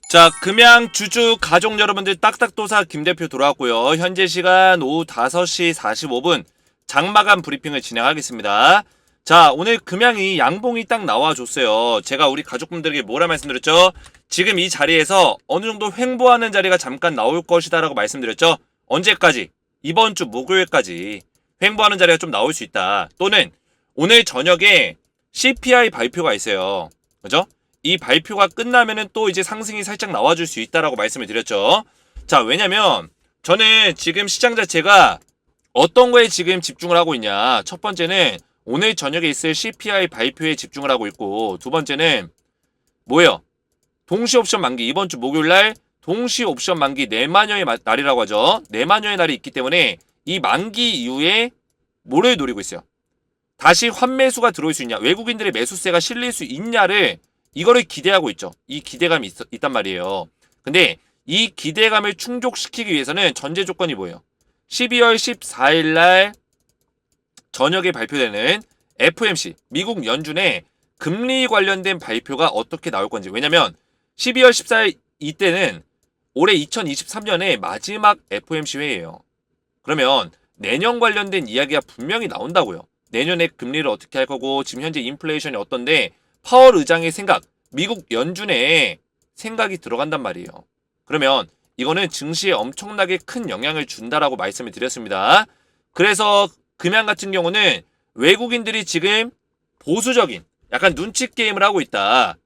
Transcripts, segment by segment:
자, 금양 주주 가족 여러분들 딱딱도사 김대표 돌아왔고요. 현재 시간 오후 5시 45분 장마감 브리핑을 진행하겠습니다. 자, 오늘 금양이 양봉이 딱 나와줬어요. 제가 우리 가족분들에게 뭐라 말씀드렸죠? 지금 이 자리에서 어느 정도 횡보하는 자리가 잠깐 나올 것이다 라고 말씀드렸죠? 언제까지? 이번 주 목요일까지 횡보하는 자리가 좀 나올 수 있다. 또는 오늘 저녁에 CPI 발표가 있어요. 그죠? 이 발표가 끝나면은 또 이제 상승이 살짝 나와줄 수 있다라고 말씀을 드렸죠. 자, 왜냐면 저는 지금 시장 자체가 어떤 거에 지금 집중을 하고 있냐. 첫 번째는 오늘 저녁에 있을 CPI 발표에 집중을 하고 있고, 두 번째는 뭐예요? 동시 옵션 만기. 이번 주 목요일 날 동시 옵션 만기 내만여의 날이라고 하죠. 내만여의 날이 있기 때문에 이 만기 이후에 뭐를 노리고 있어요? 다시 환매수가 들어올 수 있냐, 외국인들의 매수세가 실릴 수 있냐를 이거를 기대하고 있죠. 이 기대감이 있단 말이에요. 근데 이 기대감을 충족시키기 위해서는 전제 조건이 뭐예요? 12월 14일 날 저녁에 발표되는 FOMC, 미국 연준의 금리 관련된 발표가 어떻게 나올 건지. 왜냐면 12월 14일 이때는 올해 2023년의 마지막 FOMC 회의예요. 그러면 내년 관련된 이야기가 분명히 나온다고요. 내년에 금리를 어떻게 할 거고, 지금 현재 인플레이션이 어떤데 파월 의장의 생각, 미국 연준의 생각이 들어간단 말이에요. 그러면 이거는 증시에 엄청나게 큰 영향을 준다라고 말씀을 드렸습니다. 그래서 금양 같은 경우는 외국인들이 지금 보수적인 약간 눈치 게임을 하고 있다.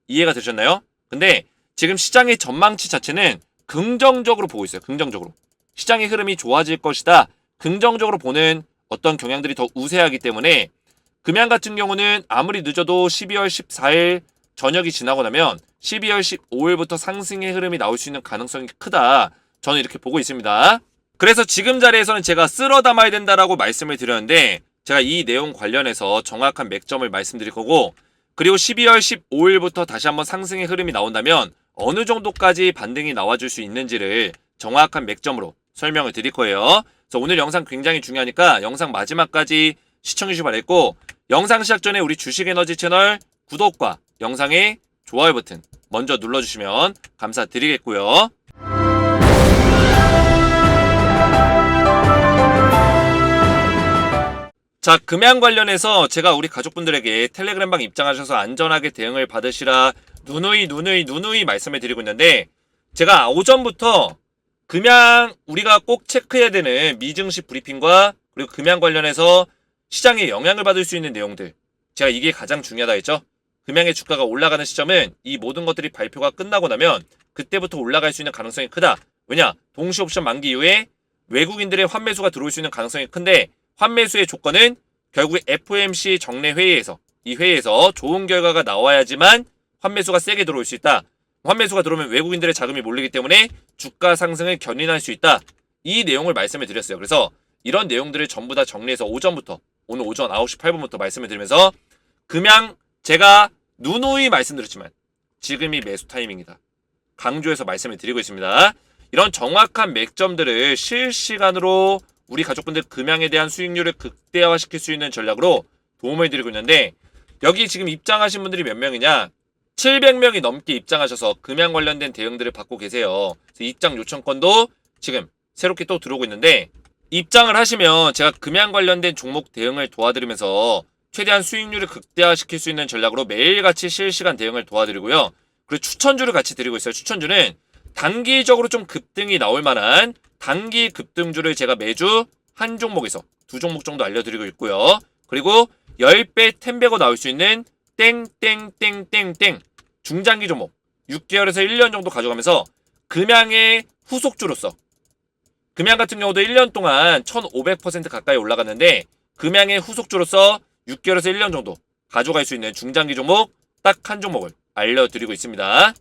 이해가 되셨나요? 근데 지금 시장의 전망치 자체는 긍정적으로 보고 있어요. 긍정적으로. 시장의 흐름이 좋아질 것이다. 긍정적으로 보는 어떤 경향들이 더 우세하기 때문에 금양 같은 경우는 아무리 늦어도 12월 14일 저녁이 지나고 나면 12월 15일부터 상승의 흐름이 나올 수 있는 가능성이 크다. 저는 이렇게 보고 있습니다. 그래서 지금 자리에서는 제가 쓸어 담아야 된다라고 말씀을 드렸는데, 제가 이 내용 관련해서 정확한 맥점을 말씀드릴 거고, 그리고 12월 15일부터 다시 한번 상승의 흐름이 나온다면 어느 정도까지 반등이 나와줄 수 있는지를 정확한 맥점으로 설명을 드릴 거예요. 그래서 오늘 영상 굉장히 중요하니까 영상 마지막까지 시청해주시기 바랬고, 영상 시작 전에 우리 주식에너지 채널 구독과 영상의 좋아요 버튼 먼저 눌러주시면 감사드리겠고요. 자, 금양 관련해서 제가 우리 가족분들에게 텔레그램방 입장하셔서 안전하게 대응을 받으시라 누누이 말씀을 드리고 있는데, 제가 오전부터 금양 우리가 꼭 체크해야 되는 미증시 브리핑과 그리고 금양 관련해서 시장에 영향을 받을 수 있는 내용들, 제가 이게 가장 중요하다 했죠. 금양의 주가가 올라가는 시점은 이 모든 것들이 발표가 끝나고 나면 그때부터 올라갈 수 있는 가능성이 크다. 왜냐? 동시 옵션 만기 이후에 외국인들의 환매수가 들어올 수 있는 가능성이 큰데, 환매수의 조건은 결국 FOMC 정례 회의에서, 이 회의에서 좋은 결과가 나와야지만 환매수가 세게 들어올 수 있다. 환매수가 들어오면 외국인들의 자금이 몰리기 때문에 주가 상승을 견인할 수 있다. 이 내용을 말씀을 드렸어요. 그래서 이런 내용들을 전부 다 정리해서 오전부터, 오늘 오전 9시 8분부터 말씀을 드리면서 금양 제가 누누이 말씀드렸지만 지금이 매수 타이밍이다. 강조해서 말씀을 드리고 있습니다. 이런 정확한 맥점들을 실시간으로 우리 가족분들 금양에 대한 수익률을 극대화시킬 수 있는 전략으로 도움을 드리고 있는데, 여기 지금 입장하신 분들이 몇 명이냐? 700명이 넘게 입장하셔서 금양 관련된 대응들을 받고 계세요. 그래서 입장 요청권도 지금 새롭게 또 들어오고 있는데, 입장을 하시면 제가 금양 관련된 종목 대응을 도와드리면서 최대한 수익률을 극대화시킬 수 있는 전략으로 매일같이 실시간 대응을 도와드리고요. 그리고 추천주를 같이 드리고 있어요. 추천주는 단기적으로 좀 급등이 나올 만한 단기 급등주를 제가 매주 한 종목에서 두 종목 정도 알려드리고 있고요. 그리고 10배 10배고 나올 수 있는 땡땡땡땡땡 중장기 종목 6개월에서 1년 정도 가져가면서 금양의 후속주로서, 금양 같은 경우도 1년 동안 1500% 가까이 올라갔는데, 금양의 후속주로서 6개월에서 1년 정도 가져갈 수 있는 중장기 종목 딱 한 종목을 알려드리고 있습니다.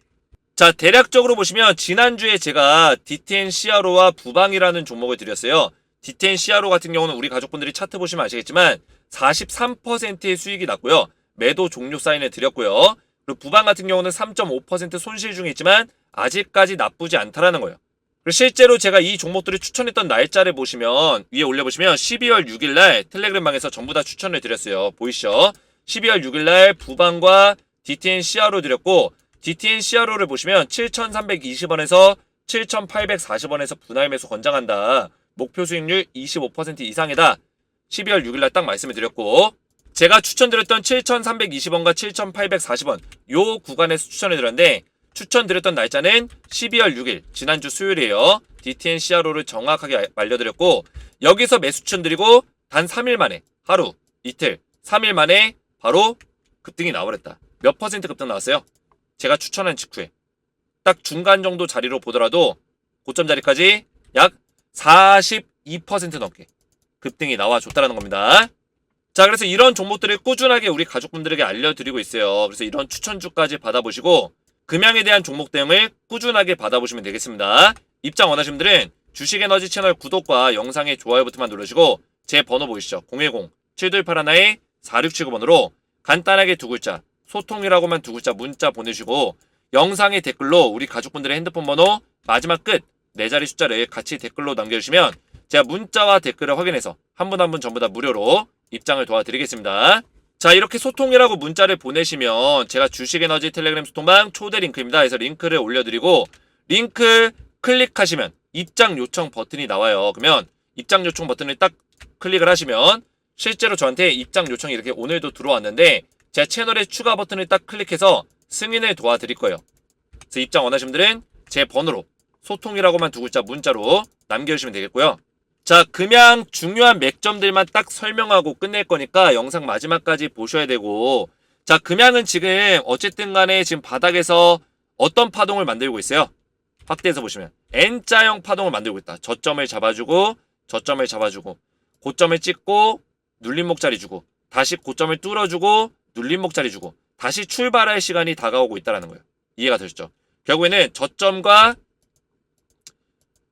자, 대략적으로 보시면 지난주에 제가 D10 CRO와 부방이라는 종목을 드렸어요. D10 CRO 같은 경우는 우리 가족분들이 차트 보시면 아시겠지만 43%의 수익이 났고요. 매도 종료 사인을 드렸고요. 그리고 부방 같은 경우는 3.5% 손실 중에 있지만 아직까지 나쁘지 않다라는 거예요. 그리고 실제로 제가 이 종목들을 추천했던 날짜를 보시면, 위에 올려보시면 12월 6일날 텔레그램방에서 전부 다 추천을 드렸어요. 보이시죠? 12월 6일날 부방과 DTN CR로 드렸고, DTN CRO를 보시면 7,320원에서 7,840원에서 분할 매수 권장한다. 목표 수익률 25% 이상이다. 12월 6일날 딱 말씀을 드렸고, 제가 추천드렸던 7,320원과 7,840원 요 구간에서 추천해드렸는데, 추천드렸던 날짜는 12월 6일 지난주 수요일이에요. DTN CRO를 정확하게 알려드렸고, 여기서 매수 추천드리고 단 3일 만에, 하루, 이틀, 3일 만에 바로 급등이 나와버렸다. 몇 퍼센트 급등 나왔어요? 제가 추천한 직후에 딱 중간 정도 자리로 보더라도 고점 자리까지 약 42% 넘게 급등이 나와줬다는 겁니다. 자, 그래서 이런 종목들을 꾸준하게 우리 가족분들에게 알려드리고 있어요. 그래서 이런 추천주까지 받아보시고 금양에 대한 종목 대응을 꾸준하게 받아보시면 되겠습니다. 입장 원하시는 분들은 주식에너지 채널 구독과 영상의 좋아요 버튼만 누르시고 제 번호 보이시죠? 010-7281-4679번으로 간단하게 두 글자 소통이라고만 두 글자 문자 보내주시고 영상의 댓글로 우리 가족분들의 핸드폰 번호 마지막 끝 4자리 숫자를 같이 댓글로 남겨주시면 제가 문자와 댓글을 확인해서 한 분 한 분 전부 다 무료로 입장을 도와드리겠습니다. 자, 이렇게 소통이라고 문자를 보내시면 제가 주식에너지 텔레그램 소통방 초대 링크입니다. 그래서 링크를 올려드리고 링크 클릭하시면 입장 요청 버튼이 나와요. 그러면 입장 요청 버튼을 딱 클릭을 하시면 실제로 저한테 입장 요청이 이렇게 오늘도 들어왔는데 제 채널에 추가 버튼을 딱 클릭해서 승인을 도와드릴 거예요. 그래서 입장 원하시는 분들은 제 번호로 소통이라고만 두 글자 문자로 남겨주시면 되겠고요. 자, 금양 중요한 맥점들만 딱 설명하고 끝낼 거니까 영상 마지막까지 보셔야 되고, 자, 금양은 지금 어쨌든 간에 지금 바닥에서 어떤 파동을 만들고 있어요? 확대해서 보시면 N자형 파동을 만들고 있다. 저점을 잡아주고 저점을 잡아주고 고점을 찍고 눌림목 자리 주고 다시 고점을 뚫어주고 눌림목 자리 주고 다시 출발할 시간이 다가오고 있다는 거예요. 이해가 되셨죠? 결국에는 저점과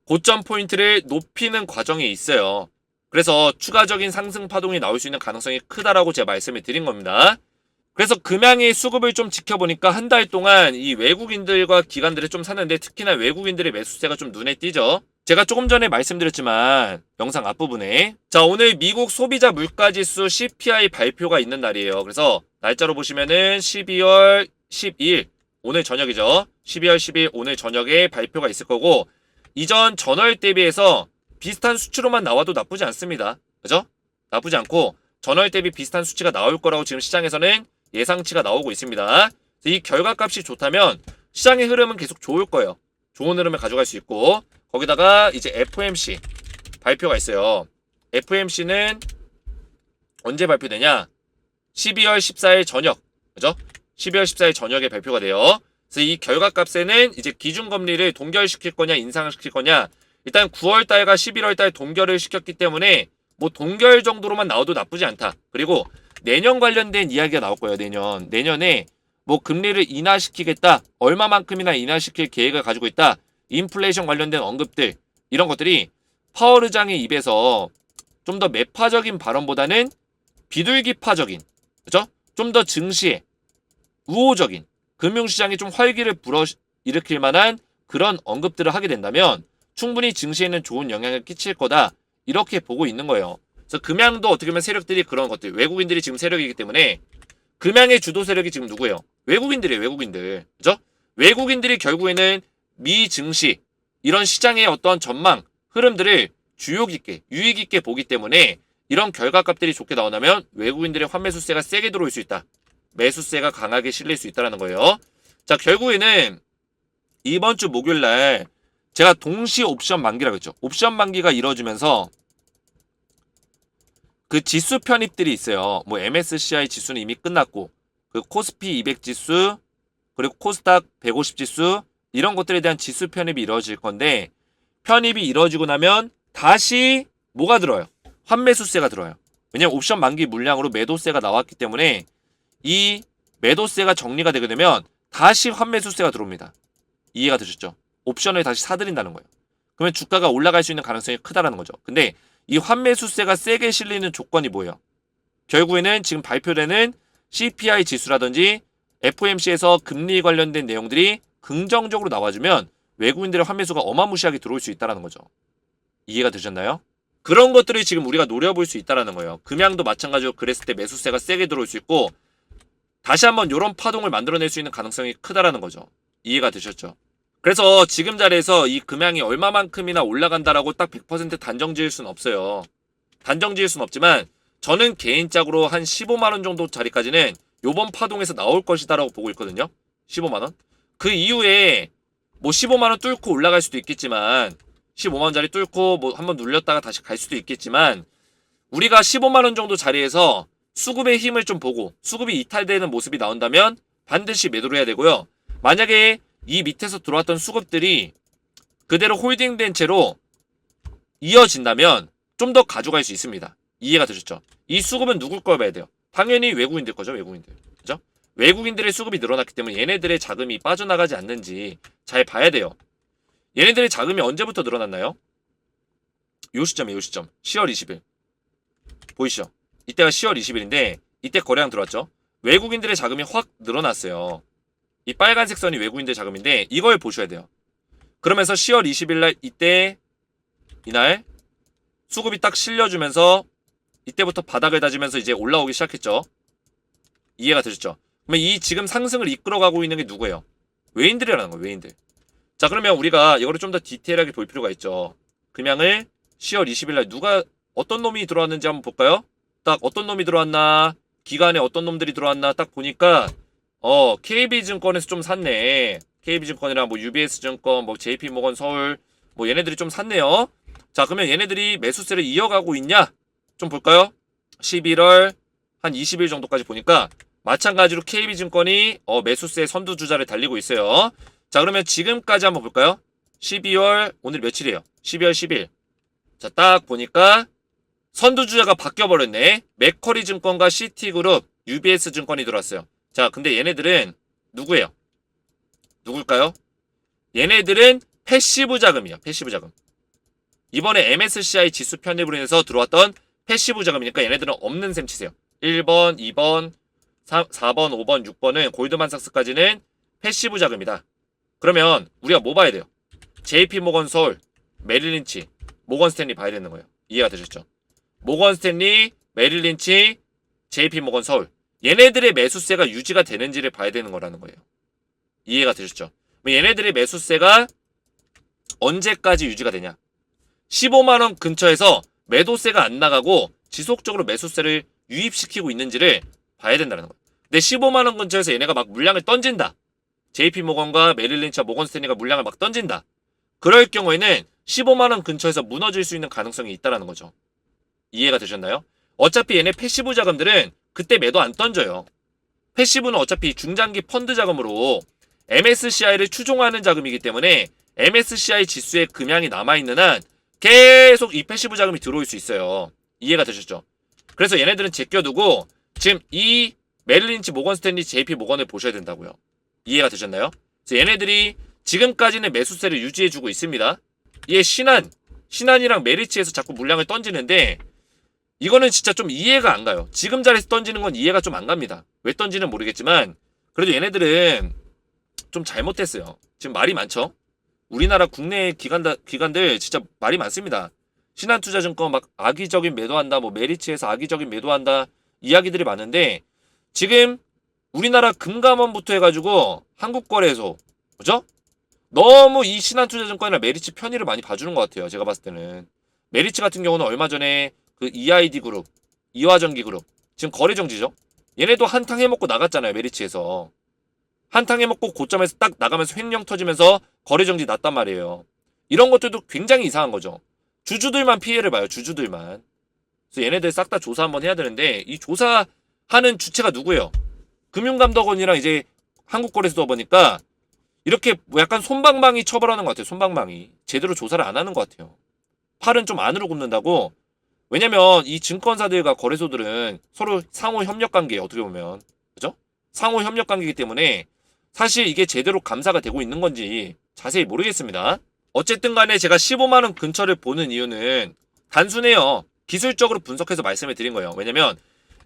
고점 포인트를 높이는 과정이 있어요. 그래서 추가적인 상승 파동이 나올 수 있는 가능성이 크다라고 제가 말씀을 드린 겁니다. 그래서 금양의 수급을 좀 지켜보니까 한 달 동안 이 외국인들과 기관들을 좀 샀는데 특히나 외국인들의 매수세가 좀 눈에 띄죠. 제가 조금 전에 말씀드렸지만 영상 앞부분에 자, 오늘 미국 소비자 물가지수 CPI 발표가 있는 날이에요. 그래서 날짜로 보시면은 12월 12일 오늘 저녁이죠. 12월 10일 오늘 저녁에 발표가 있을 거고 이전 전월 대비해서 비슷한 수치로만 나와도 나쁘지 않습니다. 그죠? 나쁘지 않고 전월 대비 비슷한 수치가 나올 거라고 지금 시장에서는 예상치가 나오고 있습니다. 이 결과값이 좋다면 시장의 흐름은 계속 좋을 거예요. 좋은 흐름을 가져갈 수 있고 거기다가 이제 FOMC 발표가 있어요. FOMC는 언제 발표되냐? 12월 14일 저녁. 그죠? 12월 14일 저녁에 발표가 돼요. 그래서 이 결과값에는 이제 기준금리를 동결시킬 거냐 인상을 시킬 거냐 일단 9월달과 11월달 동결을 시켰기 때문에 뭐 동결 정도로만 나와도 나쁘지 않다. 그리고 내년 관련된 이야기가 나올 거예요. 내년에 뭐 금리를 인하시키겠다. 얼마만큼이나 인하시킬 계획을 가지고 있다. 인플레이션 관련된 언급들 이런 것들이 파월 의장의 입에서 좀 더 매파적인 발언보다는 비둘기파적인 그죠? 좀 더 증시에 우호적인 금융시장이 좀 활기를 불어일으킬 만한 그런 언급들을 하게 된다면 충분히 증시에는 좋은 영향을 끼칠 거다. 이렇게 보고 있는 거예요. 그래서 금양도 어떻게 보면 세력들이 그런 것들 외국인들이 지금 세력이기 때문에 금양의 주도 세력이 지금 누구예요? 외국인들이에요. 외국인들. 그죠? 외국인들이 결국에는 미 증시 이런 시장의 어떤 전망 흐름들을 주요 깊게 유익 있게 보기 때문에 이런 결과값들이 좋게 나온다면 외국인들의 환매수세가 세게 들어올 수 있다. 매수세가 강하게 실릴 수 있다는 거예요. 자, 결국에는 이번 주 목요일 날 제가 동시 옵션 만기라고 했죠. 옵션 만기가 이루어지면서 그 지수 편입들이 있어요. 뭐 MSCI 지수는 이미 끝났고 그 코스피 200 지수 그리고 코스닥 150 지수 이런 것들에 대한 지수 편입이 이루어질 건데 편입이 이루어지고 나면 다시 뭐가 들어요? 환매수세가 들어요. 왜냐면 옵션 만기 물량으로 매도세가 나왔기 때문에 이 매도세가 정리가 되게 되면 다시 환매수세가 들어옵니다. 이해가 되셨죠? 옵션을 다시 사들인다는 거예요. 그러면 주가가 올라갈 수 있는 가능성이 크다라는 거죠. 근데 이 환매수세가 세게 실리는 조건이 뭐예요? 결국에는 지금 발표되는 CPI 지수라든지 FOMC에서 금리 관련된 내용들이 긍정적으로 나와주면 외국인들의 환매수가 어마무시하게 들어올 수 있다는 거죠. 이해가 되셨나요? 그런 것들을 지금 우리가 노려볼 수 있다는 거예요. 금양도 마찬가지로 그랬을 때 매수세가 세게 들어올 수 있고 다시 한번 이런 파동을 만들어낼 수 있는 가능성이 크다라는 거죠. 이해가 되셨죠? 그래서 지금 자리에서 이 금양이 얼마만큼이나 올라간다라고 딱 100% 단정 지을 수는 없어요. 단정 지을 수는 없지만 저는 개인적으로 한 15만 원 정도 자리까지는 요번 파동에서 나올 것이다라고 보고 있거든요. 15만 원. 그 이후에 뭐 15만 원 뚫고 올라갈 수도 있겠지만 15만 원짜리 뚫고 뭐 한번 눌렸다가 다시 갈 수도 있겠지만 우리가 15만 원 정도 자리에서 수급의 힘을 좀 보고 수급이 이탈되는 모습이 나온다면 반드시 매도를 해야 되고요. 만약에 이 밑에서 들어왔던 수급들이 그대로 홀딩된 채로 이어진다면 좀 더 가져갈 수 있습니다. 이해가 되셨죠? 이 수급은 누굴 거 봐야 돼요? 당연히 외국인들 거죠. 외국인들. 그죠? 외국인들의 수급이 늘어났기 때문에 얘네들의 자금이 빠져나가지 않는지 잘 봐야 돼요. 얘네들의 자금이 언제부터 늘어났나요? 요 시점이에요. 요 시점. 10월 20일. 보이시죠? 이때가 10월 20일인데 이때 거래량 들어왔죠? 외국인들의 자금이 확 늘어났어요. 이 빨간색 선이 외국인들 자금인데 이걸 보셔야 돼요. 그러면서 10월 20일 날 이때 이날 수급이 딱 실려주면서 이때부터 바닥을 다지면서 이제 올라오기 시작했죠. 이해가 되셨죠? 그러면 이 지금 상승을 이끌어가고 있는 게 누구예요? 외인들이라는 거예요. 외인들. 자, 그러면 우리가 이거를 좀 더 디테일하게 볼 필요가 있죠. 금양을 10월 20일 날 누가 어떤 놈이 들어왔는지 한번 볼까요? 딱 어떤 놈이 들어왔나, 기간에 어떤 놈들이 들어왔나 딱 보니까 KB증권에서 좀 샀네. KB증권이랑 뭐 UBS증권, 뭐 JP모건 서울 뭐 얘네들이 좀 샀네요. 자, 그러면 얘네들이 매수세를 이어가고 있냐? 좀 볼까요? 11월 한 20일 정도까지 보니까 마찬가지로 KB증권이 매수세 선두주자를 달리고 있어요. 자, 그러면 지금까지 한번 볼까요? 12월 오늘 며칠이에요? 12월 10일. 자, 딱 보니까 선두주자가 바뀌어버렸네. 맥커리 증권과 시티그룹, UBS 증권이 들어왔어요. 자, 근데 얘네들은 누구예요? 누굴까요? 얘네들은 패시브 자금이야. 패시브 자금. 이번에 MSCI 지수 편입으로 인해서 들어왔던 패시브 자금이니까 얘네들은 없는 셈 치세요. 1번, 2번, 4번, 5번, 6번은 골드만삭스까지는 패시브 자금이다. 그러면 우리가 뭐 봐야 돼요? JP모건 서울, 메릴린치, 모건스탠리 봐야 되는 거예요. 이해가 되셨죠? 모건스탠리, 메릴린치, JP모건 서울. 얘네들의 매수세가 유지가 되는지를 봐야 되는 거라는 거예요. 이해가 되셨죠? 얘네들의 매수세가 언제까지 유지가 되냐? 15만 원 근처에서 매도세가 안 나가고 지속적으로 매수세를 유입시키고 있는지를 봐야 된다는 거예요. 근데 15만 원 근처에서 얘네가 막 물량을 던진다. JP모건과 메릴린치와 모건스탠리가 물량을 막 던진다. 그럴 경우에는 15만 원 근처에서 무너질 수 있는 가능성이 있다는 거죠. 이해가 되셨나요? 어차피 얘네 패시브 자금들은 그때 매도 안 던져요. 패시브는 어차피 중장기 펀드 자금으로 MSCI를 추종하는 자금이기 때문에 MSCI 지수에 금양이 남아있는 한 계속 이 패시브 자금이 들어올 수 있어요. 이해가 되셨죠? 그래서 얘네들은 제껴두고 지금 이 메릴린치, 모건스탠리, JP모건을 보셔야 된다고요. 이해가 되셨나요? 그래서 얘네들이 지금까지는 매수세를 유지해주고 있습니다. 얘 신한이랑 메리츠에서 자꾸 물량을 던지는데 이거는 진짜 좀 이해가 안 가요. 지금 자리에서 던지는 건 이해가 좀 안 갑니다. 왜 던지는 모르겠지만 그래도 얘네들은 좀 잘못됐어요. 지금 말이 많죠? 우리나라 국내 기관들 진짜 말이 많습니다. 신한투자증권 막 악의적인 매도한다, 뭐 메리츠에서 악의적인 매도한다 이야기들이 많은데 지금 우리나라 금감원부터 해가지고 한국거래소 그죠? 너무 이 신한투자증권이나 메리츠 편의를 많이 봐주는 것 같아요. 제가 봤을 때는 메리츠 같은 경우는 얼마 전에 그 EID 그룹, 이화전기 그룹 지금 거래 정지죠? 얘네도 한탕 해먹고 나갔잖아요. 메리츠에서 한탕 해먹고 고점에서 딱 나가면서 횡령 터지면서 거래 정지 났단 말이에요. 이런 것들도 굉장히 이상한 거죠. 주주들만 피해를 봐요. 주주들만. 그래서 얘네들 싹 다 조사 한번 해야 되는데 이 조사하는 주체가 누구예요? 금융감독원이랑 이제 한국거래소 보니까 이렇게 뭐 약간 솜방망이 처벌하는 것 같아요. 솜방망이. 제대로 조사를 안 하는 것 같아요. 팔은 좀 안으로 굽는다고. 왜냐면 이 증권사들과 거래소들은 서로 상호 협력 관계예요. 어떻게 보면. 그죠? 상호 협력 관계이기 때문에 사실 이게 제대로 감사가 되고 있는 건지 자세히 모르겠습니다. 어쨌든 간에 제가 15만 원 근처를 보는 이유는 단순해요. 기술적으로 분석해서 말씀을 드린 거예요. 왜냐면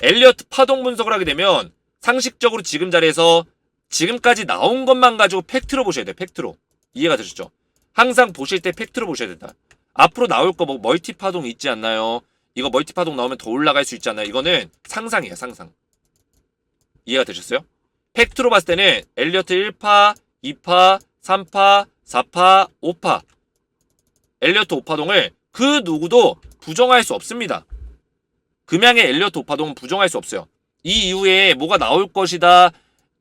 엘리어트 파동 분석을 하게 되면 상식적으로 지금 자리에서 지금까지 나온 것만 가지고 팩트로 보셔야 돼요. 팩트로. 이해가 되셨죠? 항상 보실 때 팩트로 보셔야 된다. 앞으로 나올 거 뭐 멀티 파동 있지 않나요? 이거 멀티 파동 나오면 더 올라갈 수 있지 않나요? 이거는 상상이에요. 상상. 이해가 되셨어요? 팩트로 봤을 때는 엘리어트 1파, 2파, 3파, 4파, 5파 엘리어트 5파동을 그 누구도 부정할 수 없습니다. 금양의 엘리어트 5파동은 부정할 수 없어요. 이 이후에 뭐가 나올 것이다,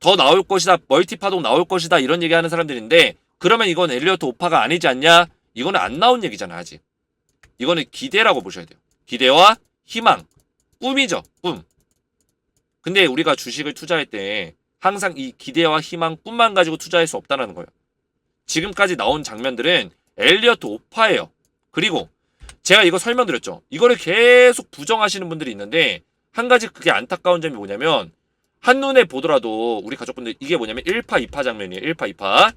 더 나올 것이다, 멀티파동 나올 것이다 이런 얘기하는 사람들인데 그러면 이건 엘리어트 5파가 아니지 않냐? 이거는 안 나온 얘기잖아 아직. 이거는 기대라고 보셔야 돼요. 기대와 희망, 꿈이죠. 꿈. 근데 우리가 주식을 투자할 때 항상 이 기대와 희망, 꿈만 가지고 투자할 수 없다는 거예요. 지금까지 나온 장면들은 엘리어트 5파예요. 그리고 제가 이거 설명드렸죠. 이거를 계속 부정하시는 분들이 있는데 한 가지 그게 안타까운 점이 뭐냐면 한눈에 보더라도 우리 가족분들 이게 뭐냐면 1파, 2파 장면이에요. 1파, 2파.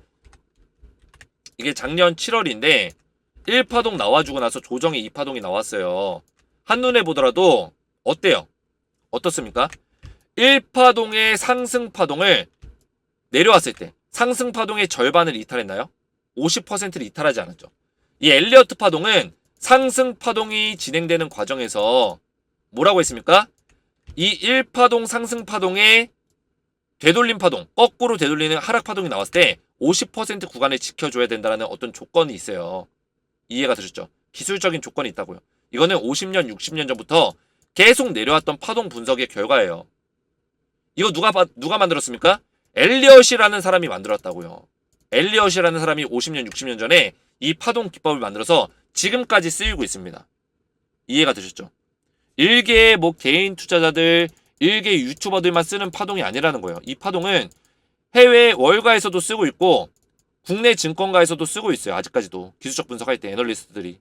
이게 작년 7월인데 1파동 나와주고 나서 조정의 2파동이 나왔어요. 한눈에 보더라도 어때요? 어떻습니까? 1파동의 상승파동을 내려왔을 때 상승파동의 절반을 이탈했나요? 50%를 이탈하지 않았죠. 이 엘리어트 파동은 상승파동이 진행되는 과정에서 뭐라고 했습니까? 이 1파동 상승파동의 되돌림 파동, 거꾸로 되돌리는 하락파동이 나왔을 때 50% 구간을 지켜줘야 된다는 어떤 조건이 있어요. 이해가 되셨죠? 기술적인 조건이 있다고요. 이거는 50년, 60년 전부터 계속 내려왔던 파동 분석의 결과예요. 이거 누가 만들었습니까? 엘리엇이라는 사람이 만들었다고요. 엘리엇이라는 사람이 50년, 60년 전에 이 파동 기법을 만들어서 지금까지 쓰이고 있습니다. 이해가 되셨죠? 일개의 뭐 개인 투자자들, 일개 유튜버들만 쓰는 파동이 아니라는 거예요. 이 파동은 해외 월가에서도 쓰고 있고 국내 증권가에서도 쓰고 있어요. 아직까지도 기술적 분석할 때 애널리스트들이.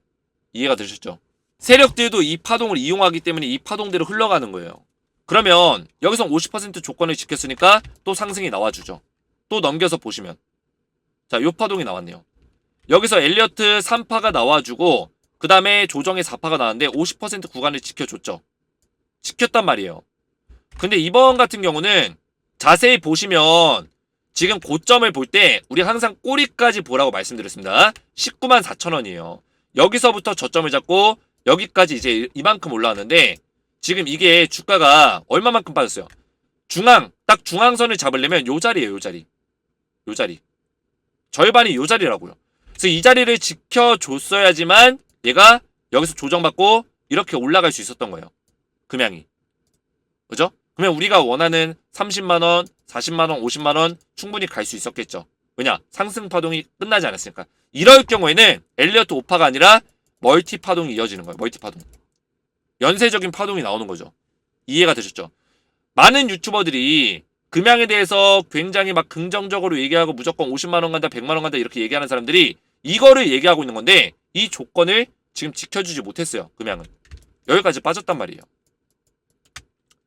이해가 되셨죠? 세력들도 이 파동을 이용하기 때문에 이 파동대로 흘러가는 거예요. 그러면 여기서 50% 조건을 지켰으니까 또 상승이 나와주죠. 또 넘겨서 보시면 자, 요 파동이 나왔네요. 여기서 엘리어트 3파가 나와주고 그 다음에 조정의 4파가 나왔는데 50% 구간을 지켜줬죠. 지켰단 말이에요. 근데 이번 같은 경우는 자세히 보시면 지금 고점을 볼 때 우리 항상 꼬리까지 보라고 말씀드렸습니다. 19만 4천 원이에요. 여기서부터 저점을 잡고 여기까지 이제 이만큼 올라왔는데 지금 이게 주가가 얼마만큼 빠졌어요? 딱 중앙선을 잡으려면 요 자리예요. 요 자리. 요 자리. 절반이 요 자리라고요. 그래서 이 자리를 지켜줬어야지만 얘가 여기서 조정받고 이렇게 올라갈 수 있었던 거예요. 금양이. 그죠? 그러면 우리가 원하는 30만원, 40만원, 50만원 충분히 갈 수 있었겠죠. 왜냐? 상승 파동이 끝나지 않았으니까. 이럴 경우에는 엘리어트 5파가 아니라 멀티 파동이 이어지는 거예요. 멀티 파동. 연쇄적인 파동이 나오는 거죠. 이해가 되셨죠? 많은 유튜버들이 금양에 대해서 굉장히 막 긍정적으로 얘기하고 무조건 50만원 간다, 100만원 간다 이렇게 얘기하는 사람들이 이거를 얘기하고 있는 건데 이 조건을 지금 지켜주지 못했어요. 금양은. 여기까지 빠졌단 말이에요.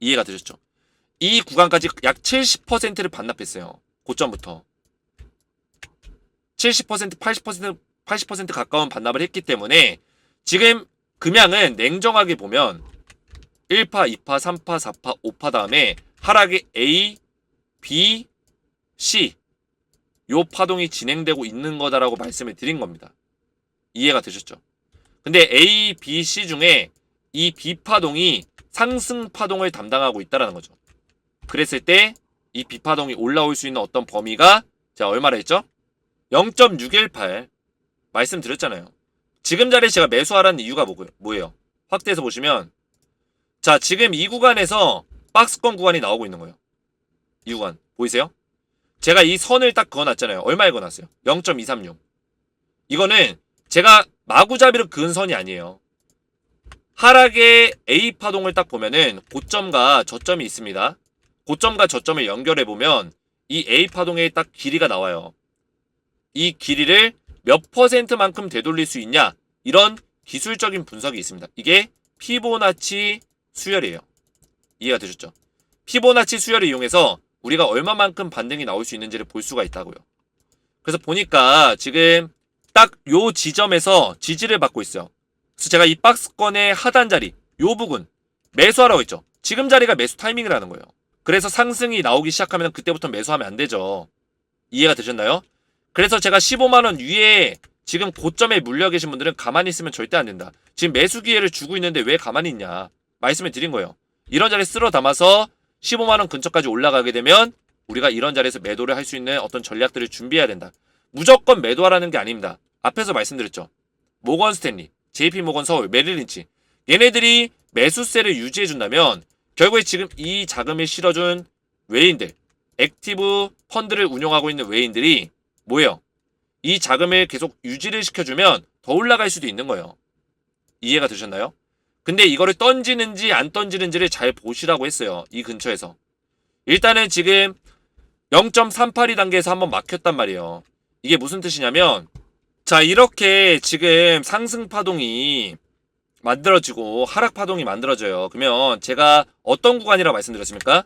이해가 되셨죠? 이 구간까지 약 70%를 반납했어요. 고점부터. 70%, 80% 가까운 반납을 했기 때문에 지금 금양은 냉정하게 보면 1파, 2파, 3파, 4파, 5파 다음에 하락의 A, B, C 요 파동이 진행되고 있는 거다라고 말씀을 드린 겁니다. 이해가 되셨죠? 근데 A, B, C 중에 이 B 파동이 상승 파동을 담당하고 있다는 거죠. 그랬을 때 이 B 파동이 올라올 수 있는 어떤 범위가 자 얼마라 했죠? 0.618 말씀드렸잖아요. 지금 자리에 제가 매수하라는 이유가 뭐예요? 확대해서 보시면 자 지금 이 구간에서 박스권 구간이 나오고 있는 거예요. 이 구간 보이세요? 제가 이 선을 딱 그어놨잖아요. 얼마에 그어놨어요? 0.236 이거는 제가 마구잡이로 그은 선이 아니에요. 하락의 A 파동을 딱 보면은 고점과 저점이 있습니다. 고점과 저점을 연결해보면 이 A 파동의 딱 길이가 나와요. 이 길이를 몇 %만큼 되돌릴 수 있냐 이런 기술적인 분석이 있습니다. 이게 피보나치 수열이에요. 이해가 되셨죠? 피보나치 수열을 이용해서 우리가 얼마만큼 반등이 나올 수 있는지를 볼 수가 있다고요. 그래서 보니까 지금 딱 요 지점에서 지지를 받고 있어요. 그래서 제가 이 박스권의 하단 자리 요 부분 매수하라고 했죠. 지금 자리가 매수 타이밍이라는 거예요. 그래서 상승이 나오기 시작하면 그때부터 매수하면 안 되죠. 이해가 되셨나요? 그래서 제가 15만원 위에 지금 고점에 물려 계신 분들은 가만히 있으면 절대 안 된다. 지금 매수 기회를 주고 있는데 왜 가만히 있냐 말씀을 드린 거예요. 이런 자리 쓸어 담아서 15만원 근처까지 올라가게 되면 우리가 이런 자리에서 매도를 할 수 있는 어떤 전략들을 준비해야 된다. 무조건 매도하라는 게 아닙니다. 앞에서 말씀드렸죠. 모건 스탠리, JP 모건 서울, 메릴린치 얘네들이 매수세를 유지해준다면 결국에 지금 이 자금을 실어준 외인들, 액티브 펀드를 운용하고 있는 외인들이 뭐예요? 이 자금을 계속 유지를 시켜주면 더 올라갈 수도 있는 거예요. 이해가 되셨나요? 근데 이거를 던지는지 안 던지는지를 잘 보시라고 했어요. 이 근처에서. 일단은 지금 0.382 단계에서 한번 막혔단 말이에요. 이게 무슨 뜻이냐면 자, 이렇게 지금 상승 파동이 만들어지고 하락 파동이 만들어져요. 그러면 제가 어떤 구간이라고 말씀드렸습니까?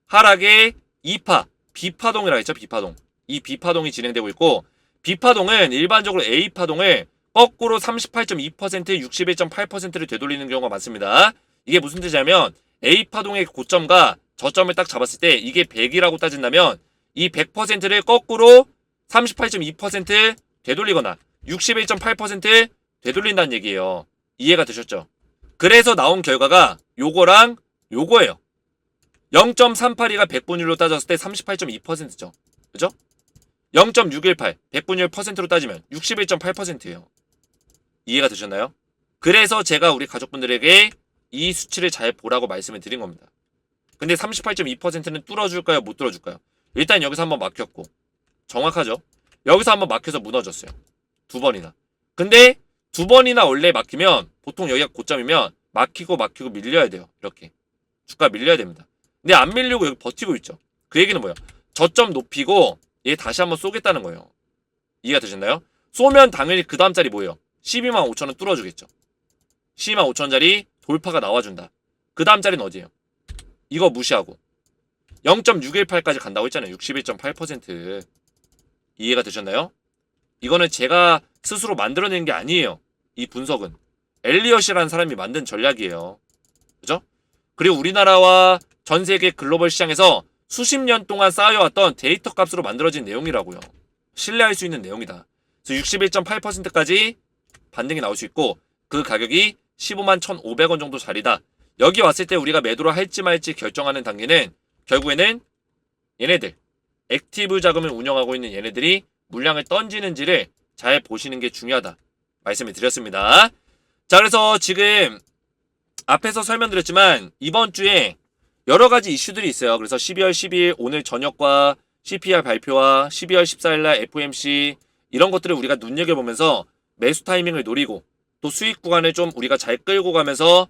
하락의 2파, B파동이라고 했죠. B파동. 이 B파동이 진행되고 있고 B파동은 일반적으로 A파동을 거꾸로 38.2%, 61.8%를 되돌리는 경우가 많습니다. 이게 무슨 뜻이냐면 A파동의 고점과 저점을 딱 잡았을 때 이게 100이라고 따진다면 이 100%를 거꾸로 38.2% 되돌리거나 61.8% 되돌린다는 얘기예요. 이해가 되셨죠? 그래서 나온 결과가 요거랑 요거예요. 0.382가 100분율로 따졌을 때 38.2%죠. 그죠? 0.618, 100분율 퍼센트로 따지면 61.8%예요. 이해가 되셨나요? 그래서 제가 우리 가족분들에게 이 수치를 잘 보라고 말씀을 드린 겁니다. 근데 38.2%는 뚫어줄까요? 못 뚫어줄까요? 일단 여기서 한번 막혔고 정확하죠? 여기서 한번 막혀서 무너졌어요. 2번이나. 근데 2번이나 원래 막히면 보통 여기가 고점이면 막히고 밀려야 돼요. 이렇게. 주가 밀려야 됩니다. 근데 안 밀리고 여기 버티고 있죠. 그 얘기는 뭐예요? 저점 높이고 얘 다시 한번 쏘겠다는 거예요. 이해가 되셨나요? 쏘면 당연히 그 다음 자리 뭐예요? 12만 5천원 뚫어주겠죠. 12만 5천원짜리 돌파가 나와준다. 그 다음 자리는 어디예요? 이거 무시하고 0.618까지 간다고 했잖아요. 61.8%. 이해가 되셨나요? 이거는 제가 스스로 만들어낸 게 아니에요. 이 분석은 엘리엇이라는 사람이 만든 전략이에요. 그죠? 그리고 우리나라와 전 세계 글로벌 시장에서 수십 년 동안 쌓여왔던 데이터 값으로 만들어진 내용이라고요. 신뢰할 수 있는 내용이다. 그래서 61.8%까지 반등이 나올 수 있고 그 가격이 15만 1,500원 정도 자리다. 여기 왔을 때 우리가 매도를 할지 말지 결정하는 단계는 결국에는 얘네들 액티브 자금을 운영하고 있는 얘네들이 물량을 던지는지를 잘 보시는 게 중요하다 말씀을 드렸습니다. 자, 그래서 지금 앞에서 설명드렸지만 이번 주에 여러 가지 이슈들이 있어요. 그래서 12월 12일 오늘 저녁과 CPI 발표와 12월 14일 날 FOMC 이런 것들을 우리가 눈여겨보면서 매수 타이밍을 노리고 또 수익 구간을 좀 우리가 잘 끌고 가면서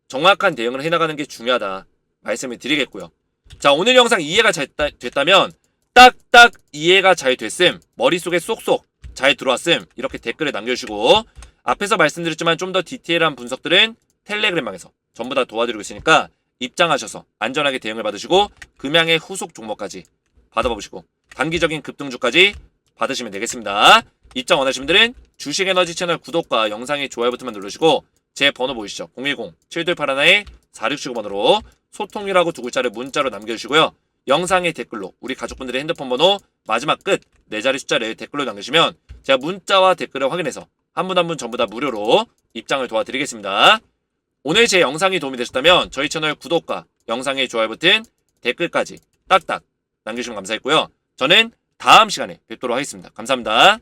정확한 대응을 해나가는 게 중요하다 말씀을 드리겠고요. 자, 오늘 영상 이해가 잘 됐다면 딱딱 이해가 잘 됐음, 머릿속에 쏙쏙 잘 들어왔음 이렇게 댓글을 남겨주시고 앞에서 말씀드렸지만 좀 더 디테일한 분석들은 텔레그램방에서 전부 다 도와드리고 있으니까 입장하셔서 안전하게 대응을 받으시고 금양의 후속 종목까지 받아보시고 단기적인 급등주까지 받으시면 되겠습니다. 입장 원하시는 분들은 주식에너지 채널 구독과 영상의 좋아요 버튼만 누르시고 제 번호 보이시죠? 010-7281-4675번으로 소통이라고 두 글자를 문자로 남겨주시고요. 영상의 댓글로 우리 가족분들의 핸드폰 번호 마지막 끝 4자리 숫자를 댓글로 남겨주시면 제가 문자와 댓글을 확인해서 한 분 한 분 전부 다 무료로 입장을 도와드리겠습니다. 오늘 제 영상이 도움이 되셨다면 저희 채널 구독과 영상의 좋아요 버튼, 댓글까지 딱딱 남겨주시면 감사했고요. 저는 다음 시간에 뵙도록 하겠습니다. 감사합니다.